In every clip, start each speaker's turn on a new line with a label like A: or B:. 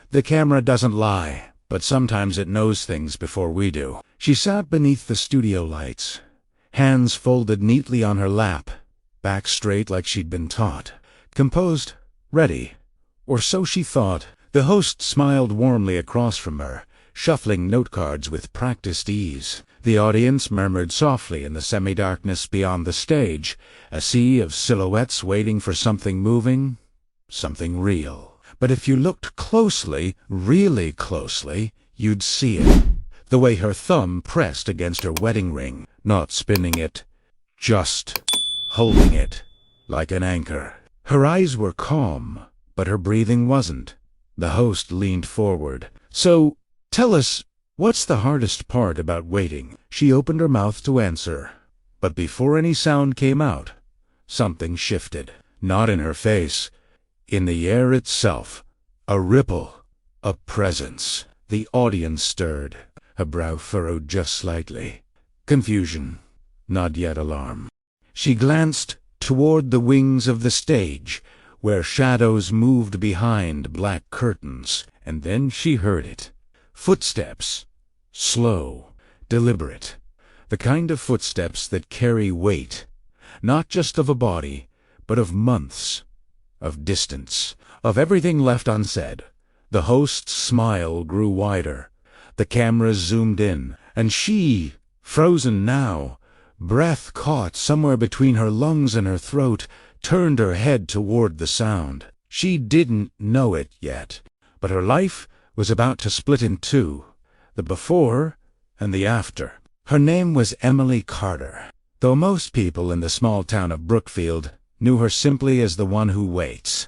A: The camera doesn't lie, but sometimes it knows things before we do. She sat beneath the studio lights, hands folded neatly on her lap, back straight like she'd been taught. Composed, ready, or so she thought. The host smiled warmly across from her, shuffling note cards with practiced ease. The audience murmured softly in the semi-darkness beyond the stage, a sea of silhouettes waiting for something moving, something real. But if you looked closely, really closely, you'd see it. The way her thumb pressed against her wedding ring, not spinning it, just holding it like an anchor. Her eyes were calm, but her breathing wasn't. The host leaned forward. "So, tell us, what's the hardest part about waiting?" She opened her mouth to answer, but before any sound came out, something shifted. Not in her face, in the air itself. A ripple, a presence. The audience stirred, a brow furrowed just slightly. Confusion, not yet alarm. She glanced toward the wings of the stage, where shadows moved behind black curtains, and then she heard it. Footsteps. Slow, deliberate. The kind of footsteps that carry weight, not just of a body, but of months, of distance, of everything left unsaid. The host's smile grew wider. The cameras zoomed in, and she, frozen now, breath caught somewhere between her lungs and her throat, turned her head toward the sound. She didn't know it yet, but her life was about to split in two, the before and the after. Her name was Emily Carter, though most people in the small town of Brookfield knew her simply as the one who waits.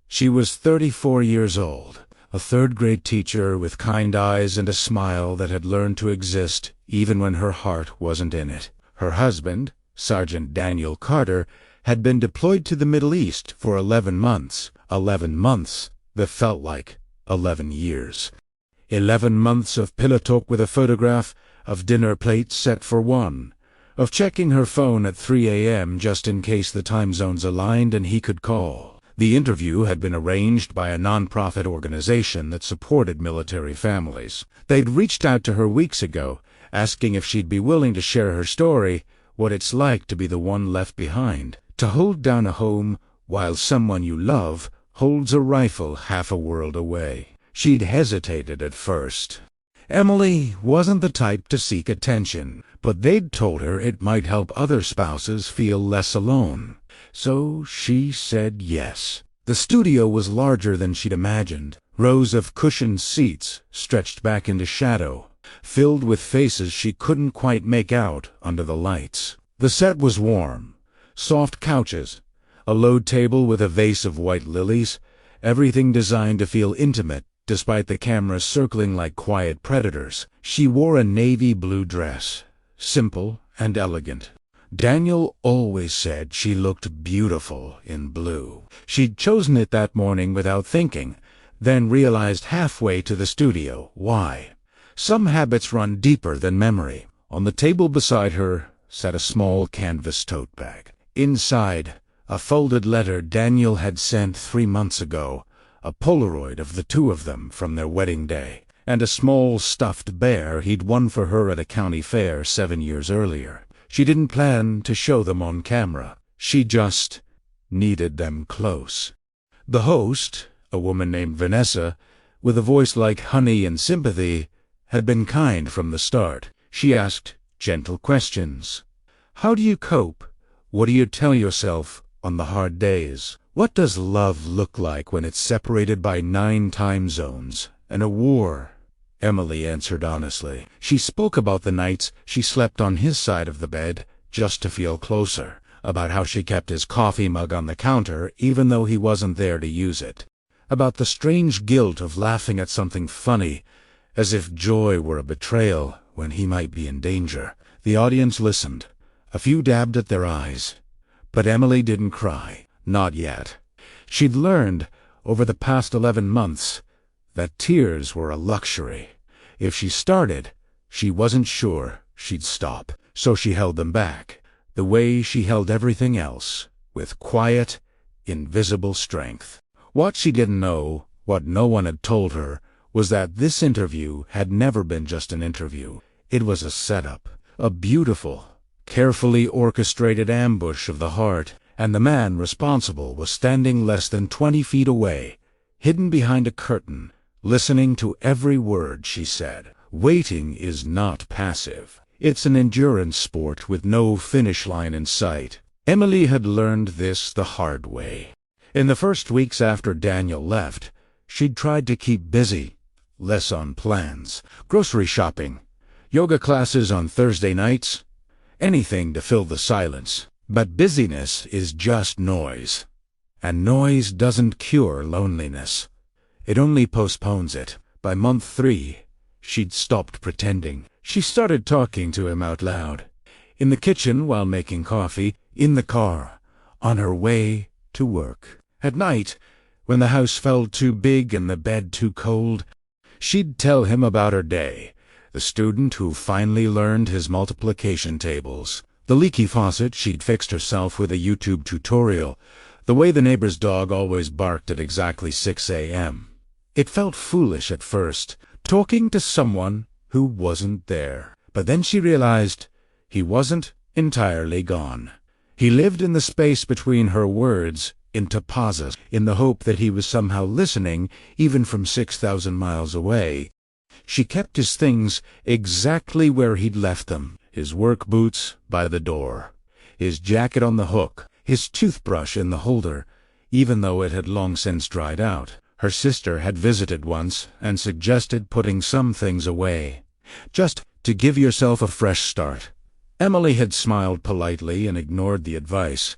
A: She was 34 years old, a third-grade teacher with kind eyes and a smile that had learned to exist even when her heart wasn't in it. Her husband, Sergeant Daniel Carter, had been deployed to the Middle East for 11 months. 11 months that felt like 11 years. 11 months of pillow talk with a photograph, of dinner plates set for one, of checking her phone at 3 a.m. just in case the time zones aligned and he could call. The interview had been arranged by a non-profit organization that supported military families. They'd reached out to her weeks ago, asking if she'd be willing to share her story, what it's like to be the one left behind, to hold down a home while someone you love holds a rifle half a world away. She'd hesitated at first. Emily wasn't the type to seek attention, but they'd told her it might help other spouses feel less alone. So she said yes. The studio was larger than she'd imagined. Rows of cushioned seats stretched back into shadow, filled with faces she couldn't quite make out under the lights. The set was warm. Soft couches, a low table with a vase of white lilies, everything designed to feel intimate despite the cameras circling like quiet predators. She wore a navy blue dress, simple and elegant. Daniel always said she looked beautiful in blue. She'd chosen it that morning without thinking, then realized halfway to the studio why. Some habits run deeper than memory. On the table beside her sat a small canvas tote bag. Inside, a folded letter Daniel had sent 3 months ago, a Polaroid of the two of them from their wedding day, and a small stuffed bear he'd won for her at a county fair 7 years earlier. She didn't plan to show them on camera. She just needed them close. The host, a woman named Vanessa, with a voice like honey and sympathy, had been kind from the start. She asked gentle questions. How do you cope? What do you tell yourself on the hard days? What does love look like when it's separated by 9 time zones and a war? Emily answered honestly. She spoke about the nights she slept on his side of the bed just to feel closer, about how she kept his coffee mug on the counter even though he wasn't there to use it, about the strange guilt of laughing at something funny, as if joy were a betrayal when he might be in danger. The audience listened. A few dabbed at their eyes. But Emily didn't cry. Not yet. She'd learned, over the past 11 months, that tears were a luxury. If she started, she wasn't sure she'd stop. So she held them back, the way she held everything else, with quiet, invisible strength. What she didn't know What no one had told her was that this interview had never been just an interview. It was a setup, a beautiful, carefully orchestrated ambush of the heart, and the man responsible was standing less than 20 feet away, hidden behind a curtain, listening to every word she said. Waiting is not passive. It's an endurance sport with no finish line in sight. Emily had learned this the hard way. In the first weeks after Daniel left, she'd tried to keep busy, less on plans, grocery shopping, yoga classes on Thursday nights, anything to fill the silence. But busyness is just noise, and noise doesn't cure loneliness. It only postpones it. By month 3, she'd stopped pretending. She started talking to him out loud. In the kitchen while making coffee, in the car, on her way to work. At night, when the house felt too big and the bed too cold, she'd tell him about her day. The student who finally learned his multiplication tables. The leaky faucet she'd fixed herself with a YouTube tutorial. The way the neighbor's dog always barked at exactly 6 a.m. It felt foolish at first, talking to someone who wasn't there. But then she realized he wasn't entirely gone. He lived in the space between her words, into pauses, in the hope that he was somehow listening, even from 6,000 miles away. She kept his things exactly where he'd left them. His work boots by the door, his jacket on the hook, his toothbrush in the holder, even though it had long since dried out. Her sister had visited once and suggested putting some things away, just to give yourself a fresh start. Emily had smiled politely and ignored the advice.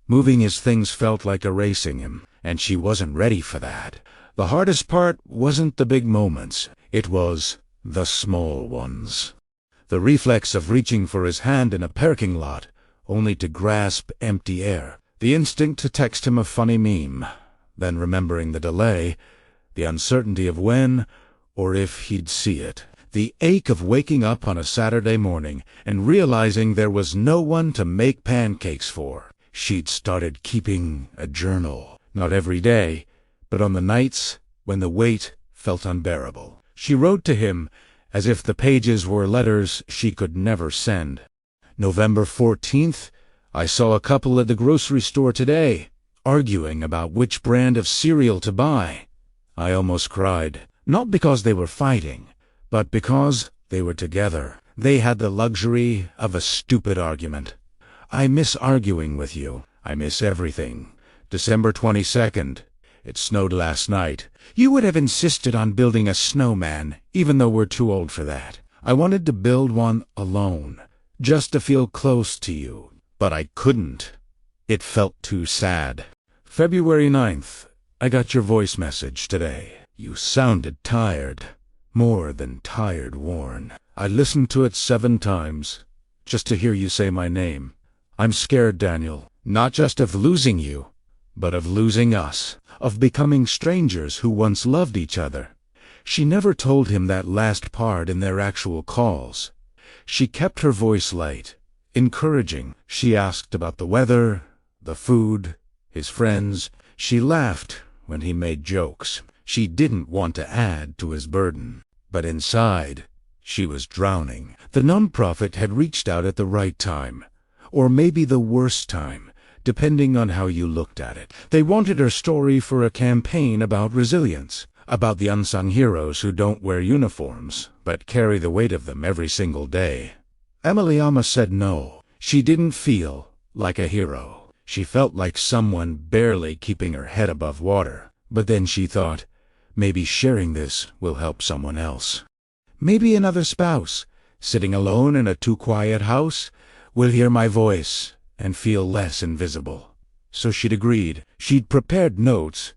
A: Moving his things felt like erasing him, and she wasn't ready for that. The hardest part wasn't the big moments, it was the small ones. The reflex of reaching for his hand in a parking lot, only to grasp empty air. The instinct to text him a funny meme, then remembering the delay, the uncertainty of when or if he'd see it. The ache of waking up on a Saturday morning and realizing there was no one to make pancakes for. She'd started keeping a journal, not every day, but on the nights when the weight felt unbearable. She wrote to him as if the pages were letters she could never send. November 14th, I saw a couple at the grocery store today, arguing about which brand of cereal to buy. I almost cried, not because they were fighting, but because they were together. They had the luxury of a stupid argument. I miss arguing with you. I miss everything. December 22nd. It snowed last night. You would have insisted on building a snowman, even though we're too old for that. I wanted to build one alone, just to feel close to you. But I couldn't. It felt too sad. February 9th. I got your voice message today. You sounded tired. More than tired, worn. I listened to it 7 times, just to hear you say my name. I'm scared, Daniel, not just of losing you, but of losing us, of becoming strangers who once loved each other. She never told him that last part in their actual calls. She kept her voice light, encouraging. She asked about the weather, the food, his friends. She laughed when he made jokes. She didn't want to add to his burden, but inside, she was drowning. The nonprofit had reached out at the right time, or maybe the worst time, depending on how you looked at it. They wanted her story for a campaign about resilience, about the unsung heroes who don't wear uniforms, but carry the weight of them every single day. Emily almost said no. She didn't feel like a hero. She felt like someone barely keeping her head above water. But then she thought, maybe sharing this will help someone else. Maybe another spouse, sitting alone in a too-quiet house, will hear my voice and feel less invisible. So she'd agreed. She'd prepared notes,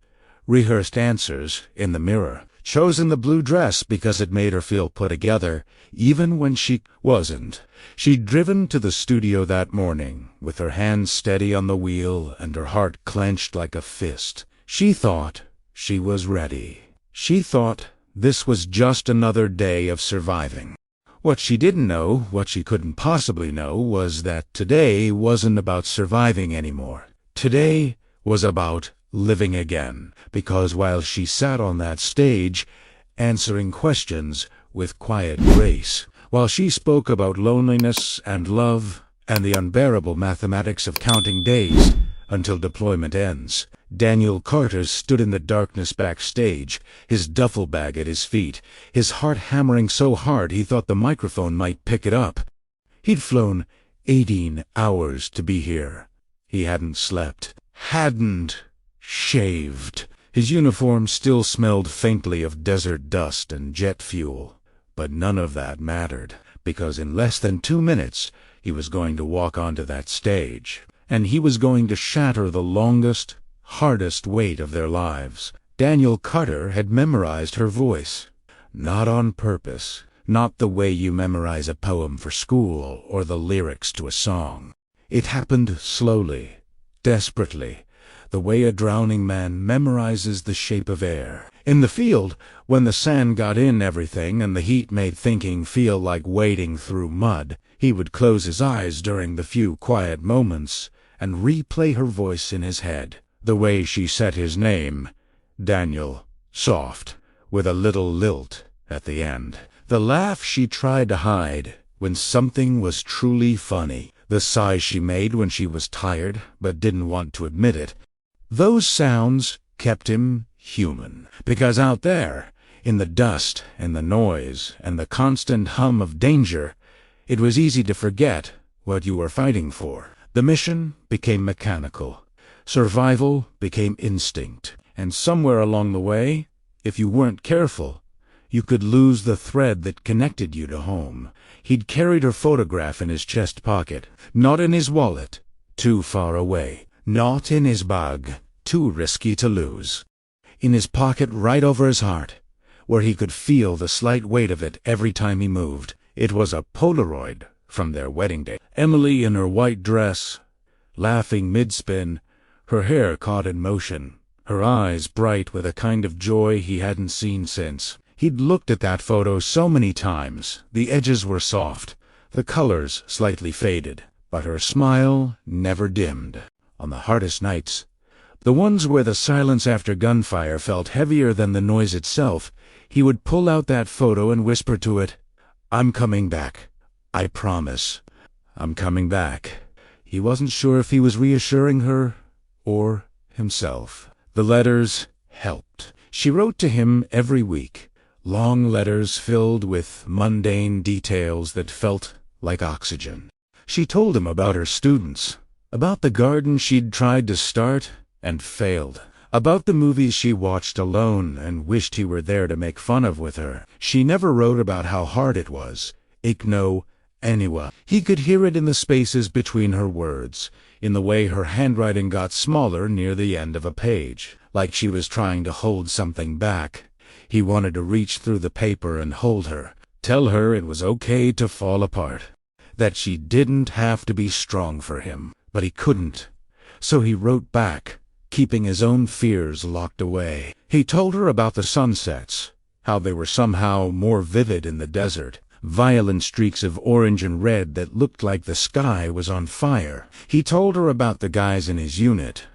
A: rehearsed answers in the mirror, chosen the blue dress because it made her feel put together, even when she wasn't. She'd driven to the studio that morning, with her hands steady on the wheel and her heart clenched like a fist. She thought she was ready. She thought this was just another day of surviving. What she didn't know, what she couldn't possibly know, was that today wasn't about surviving anymore. Today was about living again, because while she sat on that stage, answering questions with quiet grace, while she spoke about loneliness and love and the unbearable mathematics of counting days until deployment ends, Daniel Carter stood in the darkness backstage, his duffel bag at his feet, his heart hammering so hard he thought the microphone might pick it up. He'd flown 18 hours to be here. He hadn't slept, hadn't shaved. His uniform still smelled faintly of desert dust and jet fuel. But none of that mattered, because in less than 2 minutes he was going to walk onto that stage, and he was going to shatter the longest, hardest weight of their lives. Daniel Carter had memorized her voice. Not on purpose, not the way you memorize a poem for school or the lyrics to a song. It happened slowly, desperately, the way a drowning man memorizes the shape of air. In the field, when the sand got in everything and the heat made thinking feel like wading through mud, he would close his eyes during the few quiet moments and replay her voice in his head. The way she said his name, Daniel, soft, with a little lilt at the end. The laugh she tried to hide when something was truly funny. The sigh she made when she was tired but didn't want to admit it. Those sounds kept him human, because out there, in the dust and the noise and the constant hum of danger, it was easy to forget what you were fighting for. The mission became mechanical. Survival became instinct. And somewhere along the way, if you weren't careful, you could lose the thread that connected you to home. He'd carried her photograph in his chest pocket, not in his wallet, too far away, not in his bag, too risky to lose. In his pocket right over his heart, where he could feel the slight weight of it every time he moved. It was a Polaroid from their wedding day. Emily in her white dress, laughing mid-spin, her hair caught in motion, her eyes bright with a kind of joy he hadn't seen since. He'd looked at that photo so many times. The edges were soft, the colors slightly faded, but her smile never dimmed. On the hardest nights, the ones where the silence after gunfire felt heavier than the noise itself, he would pull out that photo and whisper to it, "I'm coming back. I promise. I'm coming back." He wasn't sure if he was reassuring her or himself. The letters helped. She wrote to him every week. Long letters filled with mundane details that felt like oxygen. She told him about her students, about the garden she'd tried to start and failed, about the movies she watched alone and wished he were there to make fun of with her. She never wrote about how hard it was. Ikno, Eniwa. He could hear it in the spaces between her words, in the way her handwriting got smaller near the end of a page, like she was trying to hold something back. He wanted to reach through the paper and hold her, tell her it was okay to fall apart, that she didn't have to be strong for him. But he couldn't. So he wrote back, keeping his own fears locked away. He told her about the sunsets, how they were somehow more vivid in the desert, violent streaks of orange and red that looked like the sky was on fire. He told her about the guys in his unit,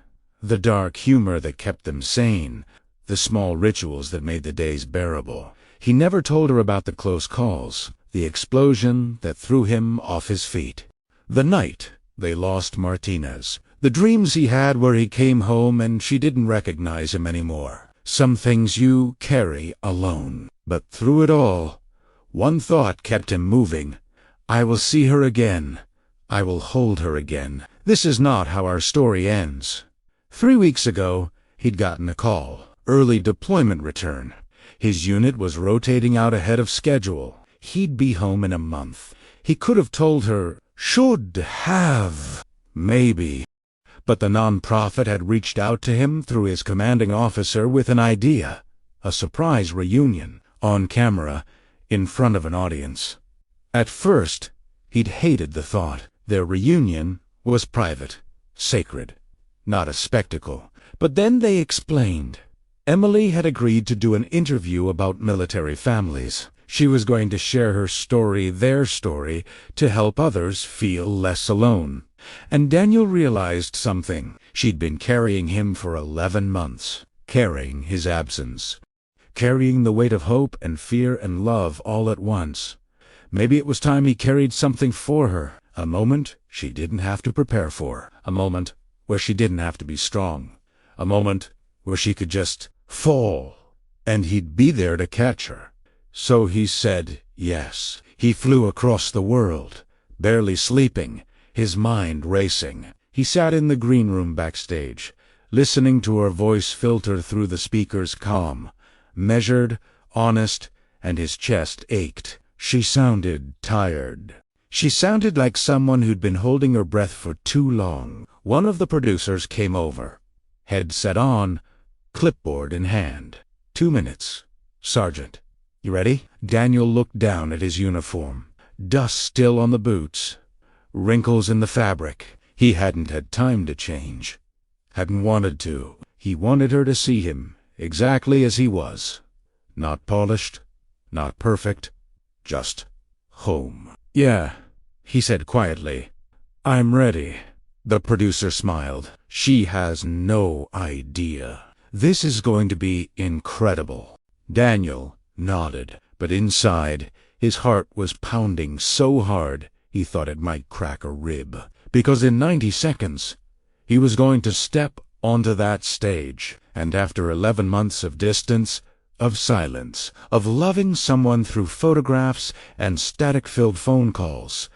A: the dark humor that kept them sane, the small rituals that made the days bearable. He never told her about the close calls, the explosion that threw him off his feet, the night they lost Martinez, the dreams he had where he came home and she didn't recognize him anymore. Some things you carry alone. But through it all, one thought kept him moving. I will see her again. I will hold her again. This is not how our story ends. 3 weeks ago, he'd gotten a call. Early deployment return. His unit was rotating out ahead of schedule. He'd be home in a month. He could have told her, should have, maybe. But the nonprofit had reached out to him through his commanding officer with an idea. A surprise reunion, on camera, in front of an audience. At first, he'd hated the thought. Their reunion was private, sacred, not a spectacle. But then they explained. Emily had agreed to do an interview about military families. She was going to share her story, their story, to help others feel less alone. And Daniel realized something. She'd been carrying him for 11 months, carrying his absence, carrying the weight of hope and fear and love all at once. Maybe it was time he carried something for her, a moment she didn't have to prepare for, a moment where she didn't have to be strong, a moment where she could just fall, and he'd be there to catch her. So he said yes. He flew across the world, barely sleeping, his mind racing. He sat in the green room backstage, listening to her voice filter through the speakers, calm, measured, honest, and his chest ached. She sounded tired. She sounded like someone who'd been holding her breath for too long. One of the producers came over, headset on, clipboard in hand. 2 minutes. Sergeant. You ready? Daniel looked down at his uniform. Dust still on the boots. Wrinkles in the fabric. He hadn't had time to change. Hadn't wanted to. He wanted her to see him exactly as he was. Not polished. Not perfect. Just home. Yeah, he said quietly. I'm ready. The producer smiled. She has no idea. This is going to be incredible. Daniel nodded, but inside, his heart was pounding so hard he thought it might crack a rib. Because in 90 seconds, he was going to step onto that stage, and after 11 months of distance, of silence, of loving someone through photographs and static-filled phone calls,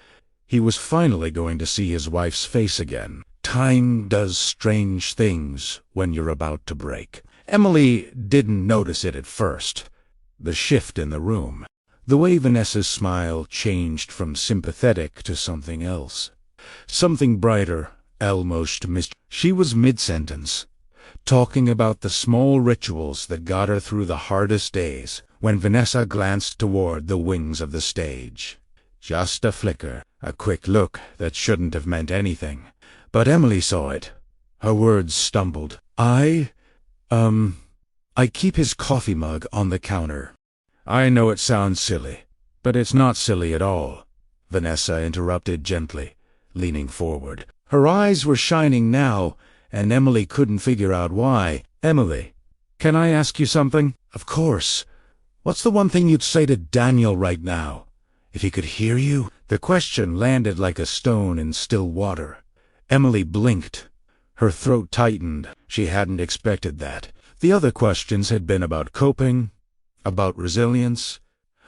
A: he was finally going to see his wife's face again. Time does strange things when you're about to break. Emily didn't notice it at first. The shift in the room. The way Vanessa's smile changed from sympathetic to something else. Something brighter, almost She was mid-sentence, talking about the small rituals that got her through the hardest days, when Vanessa glanced toward the wings of the stage. Just a flicker, a quick look that shouldn't have meant anything. But Emily saw it. Her words stumbled. I keep his coffee mug on the counter. I know it sounds silly, but it's not silly at all, Vanessa interrupted gently, leaning forward. Her eyes were shining now, and Emily couldn't figure out why. Emily, can I ask you something? Of course. What's the one thing you'd say to Daniel right now? If he could hear you? The question landed like a stone in still water. Emily blinked. Her throat tightened. She hadn't expected that. The other questions had been about coping, about resilience,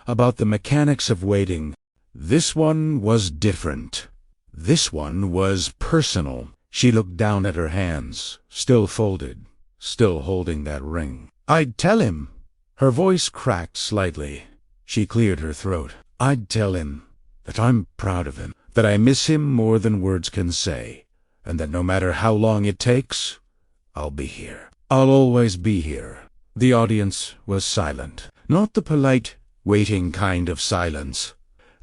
A: about the mechanics of waiting. This one was different. This one was personal. She looked down at her hands, still folded, still holding that ring. I'd tell him. Her voice cracked slightly. She cleared her throat. I'd tell him that I'm proud of him, that I miss him more than words can say, and that no matter how long it takes, I'll be here. I'll always be here. The audience was silent. Not the polite, waiting kind of silence.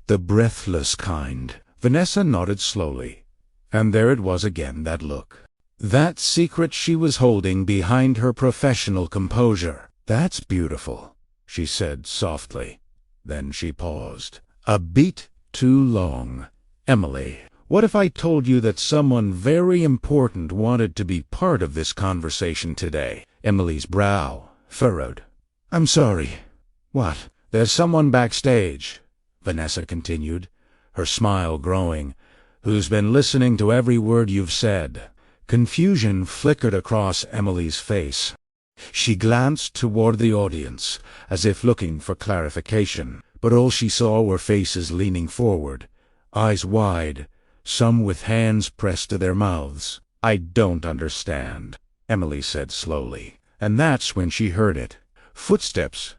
A: The breathless kind. Vanessa nodded slowly. And there it was again, that look. That secret she was holding behind her professional composure. That's beautiful, she said softly. Then she paused. A beat too long. Emily, what if I told you that someone very important wanted to be part of this conversation today? Emily's brow furrowed. I'm sorry. What? There's someone backstage, Vanessa continued, her smile growing, who's been listening to every word you've said. Confusion flickered across Emily's face. She glanced toward the audience, as if looking for clarification, but all she saw were faces leaning forward, eyes wide, some with hands pressed to their mouths. I don't understand, Emily said slowly, and that's when she heard it. Footsteps,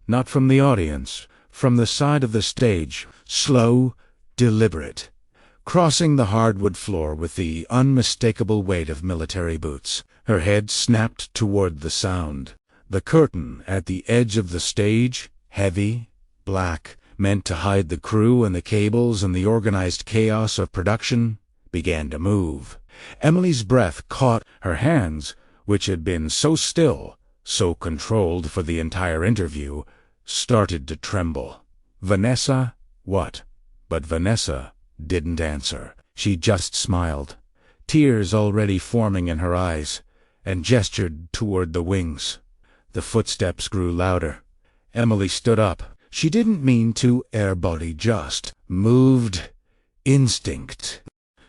A: not from the audience, from the side of the stage, slow, deliberate, crossing the hardwood floor with the unmistakable weight of military boots. Her head snapped toward the sound. The curtain at the edge of the stage, heavy, black, meant to hide the crew and the cables and the organized chaos of production, began to move. Emily's breath caught. Her hands, which had been so still, so controlled for the entire interview, started to tremble. Vanessa? What? But Vanessa didn't answer. She just smiled. tears already forming in her eyes, and gestured toward the wings. The footsteps grew louder. Emily stood up. She didn't mean to, her body just moved. Instinct.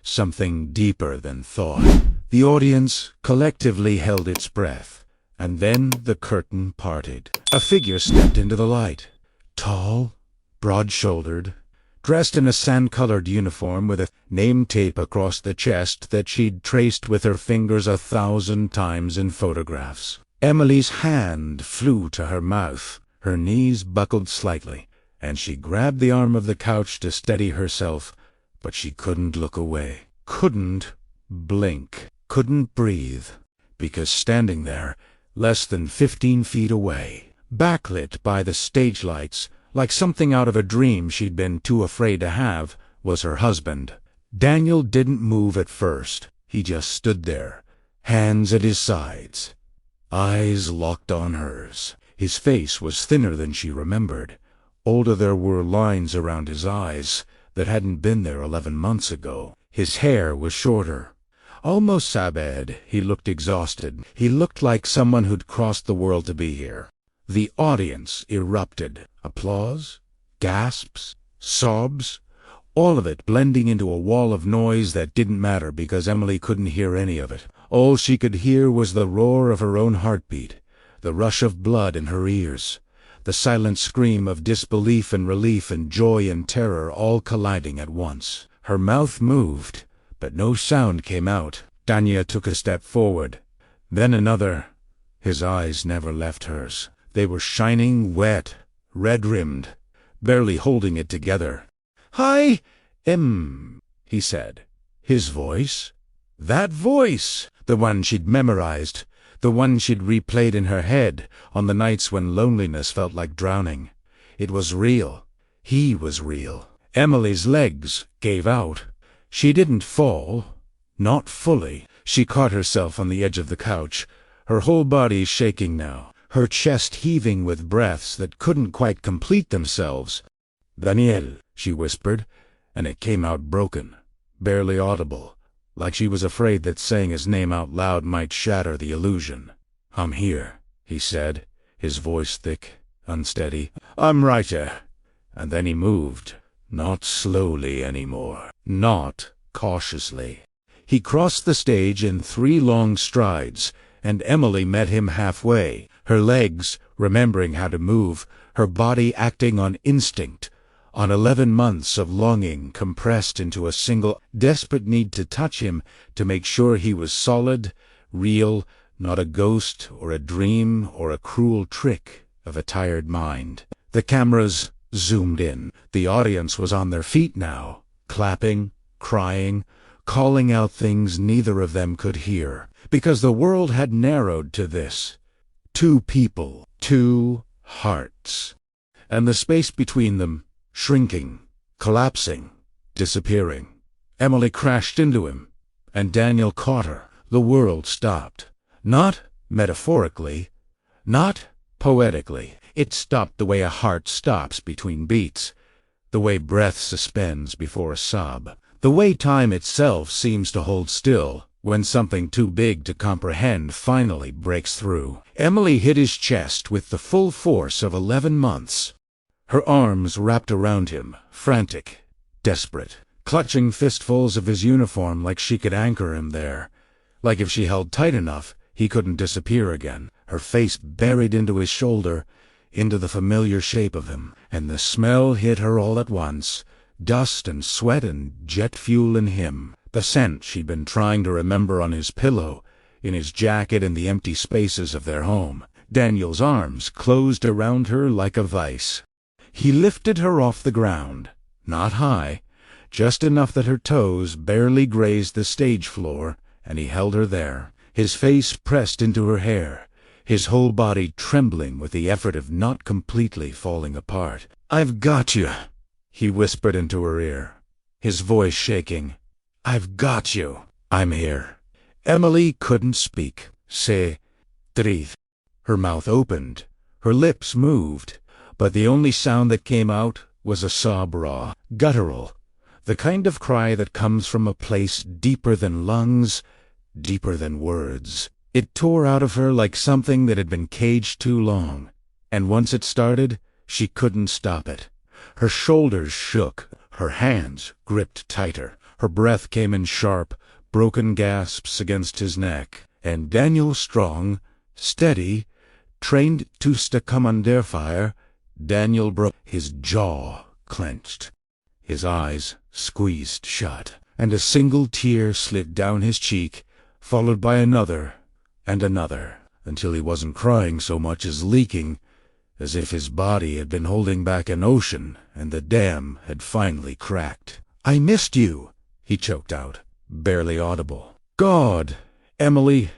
A: Something deeper than thought. The audience collectively held its breath, and then the curtain parted. A figure stepped into the light. Tall, broad-shouldered, dressed in a sand-colored uniform with a name tape across the chest that she'd traced with her fingers 1,000 times in photographs. Emily's hand flew to her mouth. Her knees buckled slightly, and she grabbed the arm of the couch to steady herself, but she couldn't look away, couldn't blink, couldn't breathe, because standing there, less than 15 feet away, backlit by the stage lights, like something out of a dream she'd been too afraid to have, was her husband. Daniel didn't move at first. He just stood there, hands at his sides, eyes locked on hers. His face was thinner than she remembered. Older, there were lines around his eyes that hadn't been there 11 months ago. His hair was shorter, almost sabed. He looked exhausted. He looked like someone who'd crossed the world to be here. The audience erupted. Applause, gasps, sobs, all of it blending into a wall of noise that didn't matter because Emily couldn't hear any of it. All she could hear was the roar of her own heartbeat, the rush of blood in her ears, the silent scream of disbelief and relief and joy and terror all colliding at once. Her mouth moved, but no sound came out. Daniel took a step forward, then another. His eyes never left hers. They were shining, wet, red-rimmed, barely holding it together. "Hi, he said. His voice? That voice! The one she'd memorized, the one she'd replayed in her head on the nights when loneliness felt like drowning. It was real. He was real. Emily's legs gave out. She didn't fall. Not fully. She caught herself on the edge of the couch, her whole body shaking now, her chest heaving with breaths that couldn't quite complete themselves. "Daniel," she whispered, and it came out broken, barely audible, like she was afraid that saying his name out loud might shatter the illusion. "I'm here," he said, his voice thick, unsteady. "I'm right here." And then he moved, not slowly anymore, not cautiously. He crossed the stage in 3 long strides, and Emily met him halfway, her legs remembering how to move, her body acting on instinct, on 11 months of longing compressed into a single, desperate need to touch him, to make sure he was solid, real, not a ghost or a dream or a cruel trick of a tired mind. The cameras zoomed in. The audience was on their feet now, clapping, crying, calling out things neither of them could hear, because the world had narrowed to this. 2 people, 2 hearts, and the space between them shrinking, collapsing, disappearing. Emily crashed into him, and Daniel caught her. The world stopped. Not metaphorically, not poetically. It stopped the way a heart stops between beats, the way breath suspends before a sob, the way time itself seems to hold still when something too big to comprehend finally breaks through. Emily hit his chest with the full force of 11 months. Her arms wrapped around him, frantic, desperate, clutching fistfuls of his uniform like she could anchor him there, like if she held tight enough, he couldn't disappear again. Her face buried into his shoulder, into the familiar shape of him, and the smell hit her all at once, dust and sweat and jet fuel in him, the scent she'd been trying to remember on his pillow, in his jacket, in the empty spaces of their home. Daniel's arms closed around her like a vice. He lifted her off the ground, not high, just enough that her toes barely grazed the stage floor, and he held her there, his face pressed into her hair, his whole body trembling with the effort of not completely falling apart. "I've got you," he whispered into her ear, his voice shaking. "I've got you. I'm here." Emily couldn't speak. "C'est triste." Her mouth opened, her lips moved, but the only sound that came out was a sob, raw, guttural, The kind of cry that comes from a place deeper than lungs, deeper than words. It tore out of her like something that had been caged too long, and once it started, she couldn't stop it. Her shoulders shook, her hands gripped tighter, her breath came in sharp, broken gasps against his neck, and Daniel Strong, steady, trained to commander fire, Daniel broke. His jaw clenched, his eyes squeezed shut, and a single tear slid down his cheek, followed by another and another, until he wasn't crying so much as leaking, as if his body had been holding back an ocean and the dam had finally cracked. "I missed you," he choked out, barely audible. "God, Emily,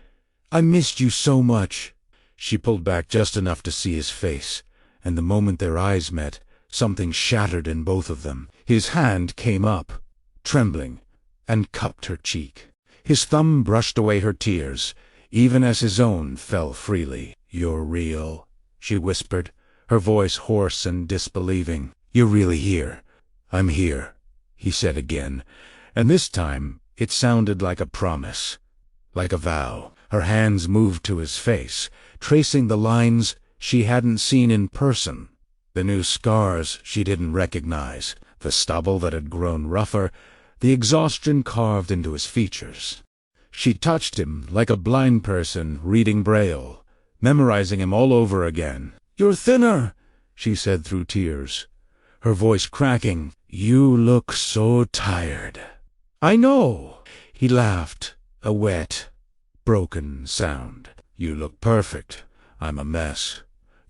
A: I missed you so much." She pulled back just enough to see his face, and the moment their eyes met, something shattered in both of them. His hand came up, trembling, and cupped her cheek. His thumb brushed away her tears, even as his own fell freely. "You're real," she whispered, her voice hoarse and disbelieving. "You're really here." "I'm here," he said again, and this time it sounded like a promise, like a vow. Her hands moved to his face, tracing the lines she hadn't seen in person, the new scars she didn't recognize, the stubble that had grown rougher, the exhaustion carved into his features. She touched him like a blind person reading Braille, memorizing him all over again. "You're thinner," she said through tears, her voice cracking. "You look so tired." "I know," he laughed, a wet, broken sound. "You look perfect. I'm a mess.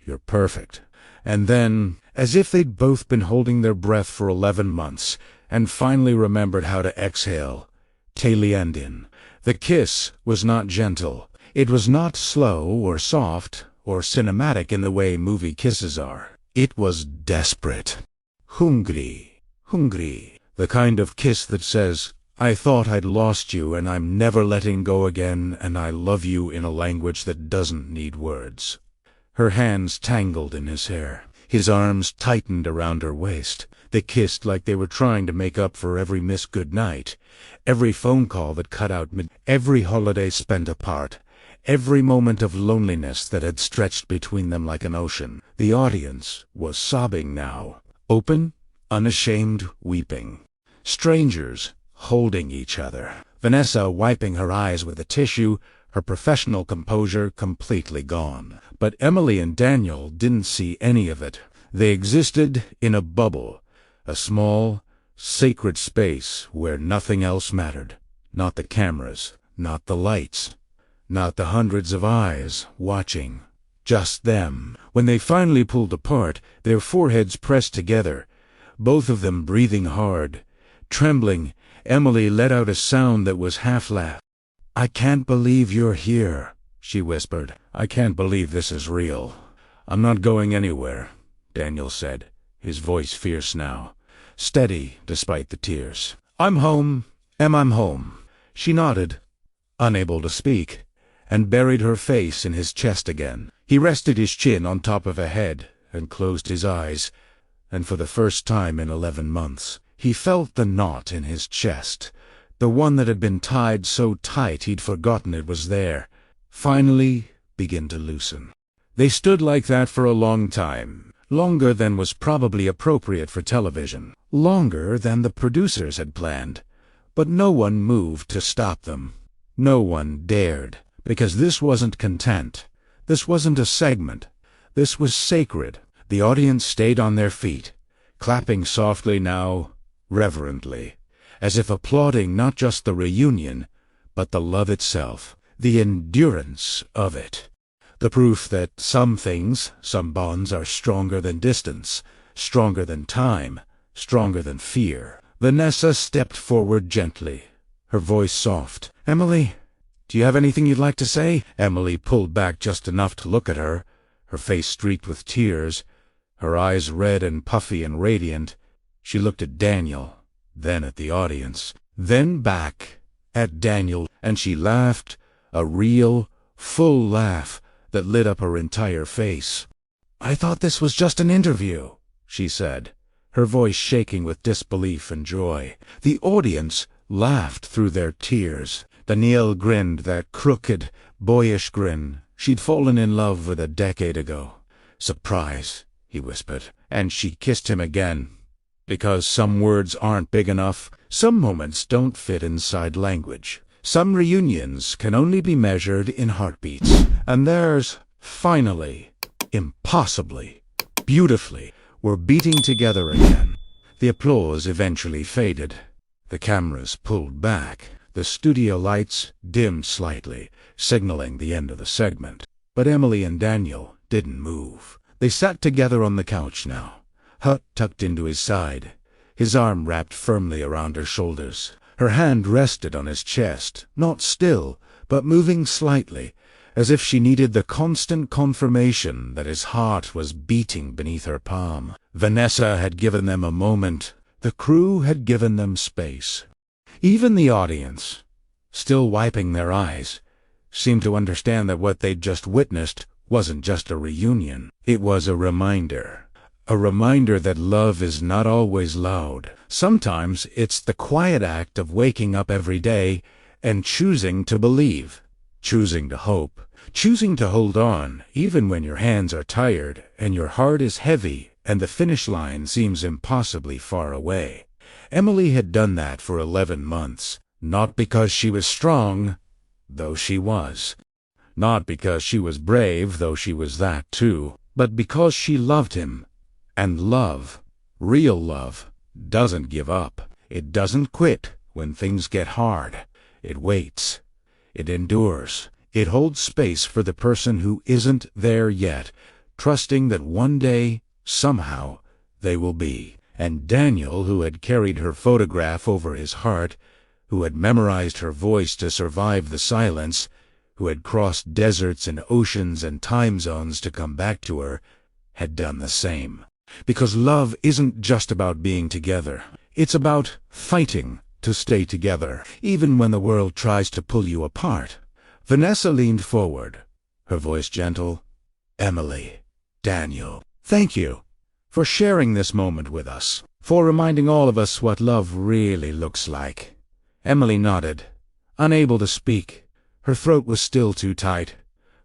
A: You're perfect." And then, as if they'd both been holding their breath for 11 months, and finally remembered how to exhale, Tailiendin. The kiss was not gentle. It was not slow or soft or cinematic in the way movie kisses are. It was desperate. Hungry. Hungry. The kind of kiss that says, "I thought I'd lost you and I'm never letting go again, and I love you," in a language that doesn't need words. Her hands tangled in his hair. His arms tightened around her waist. They kissed like they were trying to make up for every missed goodnight, every phone call that cut out every holiday spent apart, every moment of loneliness that had stretched between them like an ocean. The audience was sobbing now, open, unashamed weeping. Strangers holding each other. Vanessa wiping her eyes with a tissue, her professional composure completely gone. But Emily and Daniel didn't see any of it. They existed in a bubble, a small, sacred space where nothing else mattered. Not the cameras, not the lights, not the hundreds of eyes watching. Just them. When they finally pulled apart, their foreheads pressed together, both of them breathing hard. Trembling, Emily let out a sound that was half laugh. "I can't believe you're here," she whispered. "I can't believe this is real." "I'm not going anywhere," Daniel said, his voice fierce now, steady despite the tears. "I'm home. I'm home." She nodded, unable to speak, and buried her face in his chest again. He rested his chin on top of her head and closed his eyes, and for the first time in 11 months, he felt the knot in his chest, the one that had been tied so tight he'd forgotten it was there, finally begin to loosen. They stood like that for a long time, longer than was probably appropriate for television, longer than the producers had planned, but no one moved to stop them. No one dared, because this wasn't content. This wasn't a segment. This was sacred. The audience stayed on their feet, clapping softly now, reverently, as if applauding not just the reunion, but the love itself, the endurance of it. The proof that some things, some bonds are stronger than distance, stronger than time, stronger than fear. Vanessa stepped forward gently, her voice soft. "Emily, do you have anything you'd like to say?" Emily pulled back just enough to look at her face streaked with tears, her eyes red and puffy and radiant. She looked at Daniel, then at the audience, then back at Daniel, and she laughed, a real, full laugh that lit up her entire face. "I thought this was just an interview," she said, her voice shaking with disbelief and joy. The audience laughed through their tears. Danielle grinned that crooked, boyish grin she'd fallen in love with a decade ago. "Surprise," he whispered, and she kissed him again. Because some words aren't big enough, some moments don't fit inside language. Some reunions can only be measured in heartbeats, and theirs, finally, impossibly, beautifully, were beating together again. The applause eventually faded. The cameras pulled back. The studio lights dimmed slightly, signaling the end of the segment. But Emily and Daniel didn't move. They sat together on the couch now, Hut tucked into his side, his arm wrapped firmly around her shoulders. Her hand rested on his chest, not still, but moving slightly, as if she needed the constant confirmation that his heart was beating beneath her palm. Vanessa had given them a moment. The crew had given them space. Even the audience, still wiping their eyes, seemed to understand that what they'd just witnessed wasn't just a reunion. It was a reminder. A reminder that love is not always loud. Sometimes it's the quiet act of waking up every day and choosing to believe, choosing to hope, choosing to hold on, even when your hands are tired and your heart is heavy and the finish line seems impossibly far away. Emily had done that for 11 months, not because she was strong, though she was. Not because she was brave, though she was that too, but because she loved him. And love, real love, doesn't give up. It doesn't quit when things get hard. It waits. It endures. It holds space for the person who isn't there yet, trusting that one day, somehow, they will be. And Daniel, who had carried her photograph over his heart, who had memorized her voice to survive the silence, who had crossed deserts and oceans and time zones to come back to her, had done the same. Because love isn't just about being together. It's about fighting to stay together, even when the world tries to pull you apart. Vanessa leaned forward, her voice gentle. "Emily, Daniel, thank you for sharing this moment with us, for reminding all of us what love really looks like." Emily nodded, unable to speak. Her throat was still too tight,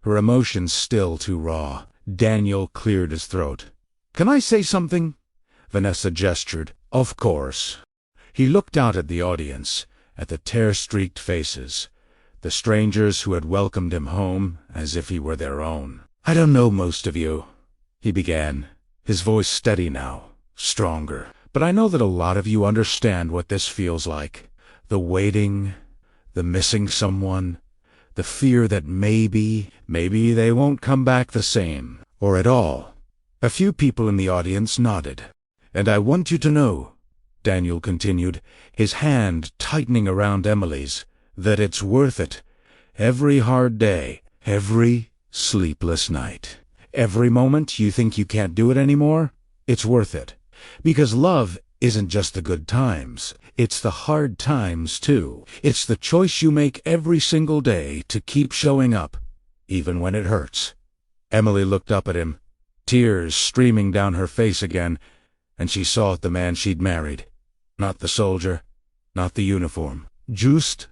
A: her emotions still too raw. Daniel cleared his throat. "Can I say something?" Vanessa gestured. "Of course." He looked out at the audience, at the tear-streaked faces, the strangers who had welcomed him home as if he were their own. "I don't know most of you," he began, his voice steady now, stronger. "But I know that a lot of you understand what this feels like. The waiting, the missing someone, the fear that maybe they won't come back the same, or at all." A few people in the audience nodded. "And I want you to know," Daniel continued, his hand tightening around Emily's, "that it's worth it. Every hard day, every sleepless night, every moment you think you can't do it anymore, it's worth it. Because love isn't just the good times, it's the hard times too. It's the choice you make every single day to keep showing up, even when it hurts." Emily looked up at him, tears streaming down her face again, and she saw the man she'd married. Not the soldier, not the uniform. Just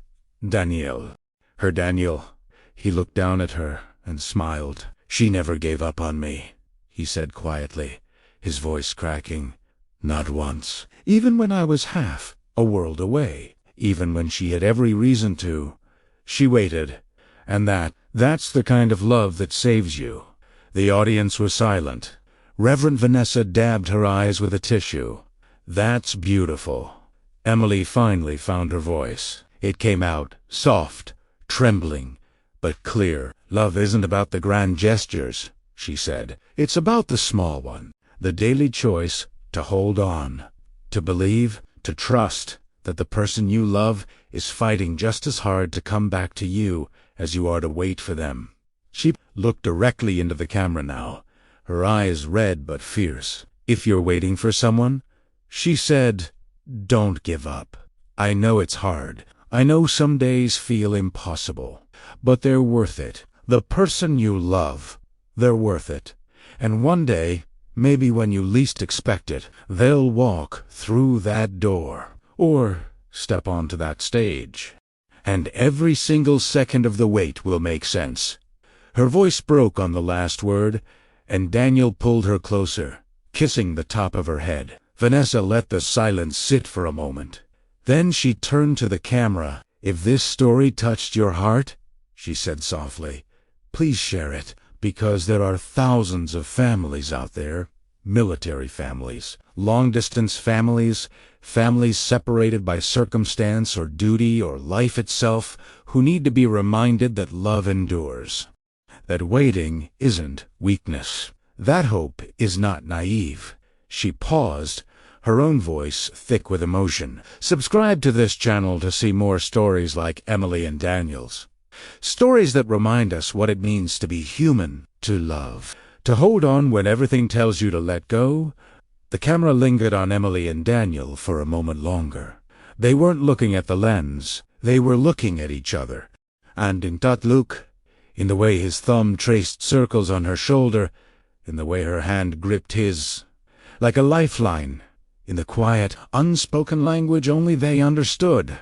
A: Daniel. Her Daniel. He looked down at her and smiled. "She never gave up on me," he said quietly, his voice cracking. "Not once. Even when I was half a world away. Even when she had every reason to. She waited. And that's the kind of love that saves you." The audience was silent. Reverend Vanessa dabbed her eyes with a tissue. "That's beautiful." Emily finally found her voice. It came out, soft, trembling, but clear. "Love isn't about the grand gestures," she said. "It's about the small one, the daily choice to hold on, to believe, to trust that the person you love is fighting just as hard to come back to you as you are to wait for them." She looked directly into the camera now, her eyes red but fierce. "If you're waiting for someone," she said, "don't give up. I know it's hard. I know some days feel impossible. But they're worth it. The person you love, they're worth it. And one day, maybe when you least expect it, they'll walk through that door, or step onto that stage. And every single second of the wait will make sense. Her voice broke on the last word, and Daniel pulled her closer, kissing the top of her head. Vanessa let the silence sit for a moment. Then she turned to the camera. "If this story touched your heart," she said softly, "please share it, because there are thousands of families out there, military families, long-distance families, families separated by circumstance or duty or life itself, who need to be reminded that love endures, that waiting isn't weakness. That hope is not naive." She paused, her own voice thick with emotion. Subscribe to this channel to see more stories like Emily and Daniel's. Stories that remind us what it means to be human, to love, to hold on when everything tells you to let go. The camera lingered on Emily and Daniel for a moment longer. They weren't looking at the lens, they were looking at each other. And in that look, in the way his thumb traced circles on her shoulder, in the way her hand gripped his, like a lifeline, in the quiet, unspoken language only they understood,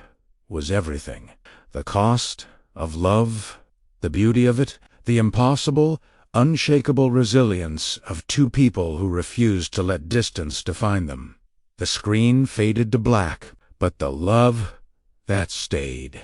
A: was everything. The cost of love, the beauty of it, the impossible, unshakable resilience of two people who refused to let distance define them. The screen faded to black, but the love, that stayed.